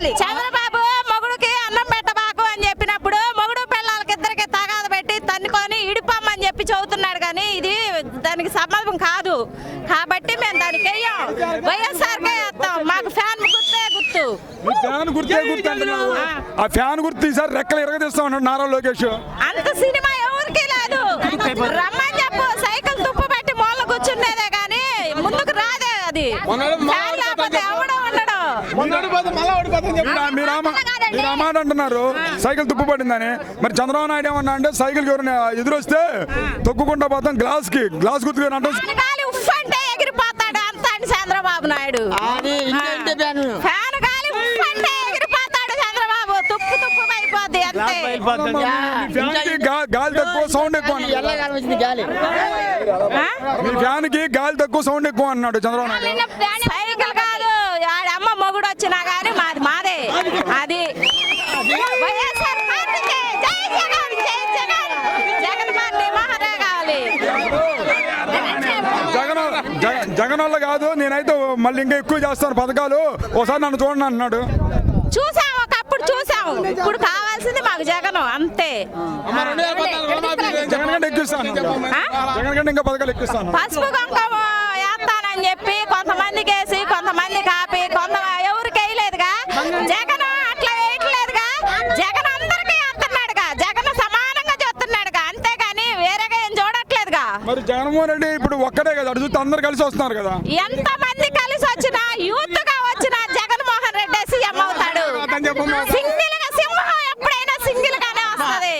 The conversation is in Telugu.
చంద్రబాబు మొగుడుకి అన్నం పెట్టబాకు అని చెప్పినప్పుడు మొగుడు పిల్లలకి ఇద్దరికి తగాద పెట్టి తన్నుకొని ఇడిపమ్మని చెప్పి చదువుతున్నాడు, కానీ ఇది దానికి సంబంధం కాదు. కాబట్టి మేము దానికి వెయ్యం, వైఎస్ఆర్కే వేస్తాం. మాకు ఫ్యాన్ గుర్తే గుర్తు. ఫ్యాన్ గుర్తే గుర్తు అంటున్నావు. ఆ ఫ్యాన్ గుర్తు ఈసారి రెక్కలు ఎరగదీస్తా ఉన్నాడు నారా లోకేష్. అంత సినిమా ఎవరికి లేదు. రమ్మని చెప్పు, సైకిల్ తుప్పు పెట్టి మూల కూర్చుండేదే కానీ ముందుకు రాదే. అది ఫ్యాన్ లేకపోతే ఎవడో ఉండడు. మీరు అమ్మాట అంటున్నారు సైకిల్ తుప్పు పడిందని. మరి చంద్రబాబు నాయుడు ఏమన్నా అంటే సైకిల్ ఎవరైనా ఎదురొస్తే తొక్కుకుంటా పోతాం గ్లాస్ గుర్తు ఉఫ్ అంటే ఎగిరిపోతాడు అంత అని చంద్రబాబు నాయుడు. ఫ్యాన్ గాలి ఉఫ్ అంటే ఎగిరిపోతాడు చంద్రబాబు. తుప్పు తుప్పు అయిపోద్ది అంతే. గాలి తక్కువ సౌండ్ ఎక్కువ. మీ ఫ్యాన్ కి గాలి తక్కువ సౌండ్ ఎక్కువ అన్నాడు చంద్రబాబు నాయుడు. సైకిల్ కాదు, ఆడమ్మ మొగుడు వచ్చినా గానీ మాదే. అది వైఎస్ఆర్ పార్టీకి జై జగన్, జై జగన్. జగన్ పార్టీ మహారా కావాలి. జగన్ వల్ల కాదు, నేనైతే మళ్ళీ ఇంకా ఎక్కువ చేస్తాను పథకాలు, ఒకసారి నన్ను చూడండి అన్నాడు. చూసాం, ఒకప్పుడు చూసాం. ఇప్పుడు కావాల్సింది మాకు జగన్ అంతే. జగన్ కంటే ఎక్కిస్తాను, జగన్ కంటే ఇంకా పథకాలు ఎక్కిస్తాను. పసుపు కుంకుమ వేస్తానని చెప్పి కొంతమందికి వేసి కొంతమంది కాపీ ఎవరికి వేయలేదుగా. జగన్ అట్లా వేయట్లేదుగా. జగన్ అందరికీ వేస్తున్నాడుగా. జగన్ సమానంగా చూస్తున్నాడుగా, అంతేగాని వేరేగా ఏం చూడట్లేదుగా. మరి జగన్మోహన్ రెడ్డి ఇప్పుడు ఒక్కడే కదా, అటు చూస్తే అందరు కలిసి వస్తున్నారు కదా. ఎంత మంది కలిసి వచ్చినా యూత్ గా వచ్చినా జగన్మోహన్ రెడ్డి సీఎం అవుతాడు. సింగిల్ గా సింహం ఎప్పుడైనా సింగిల్ గానే వస్తది.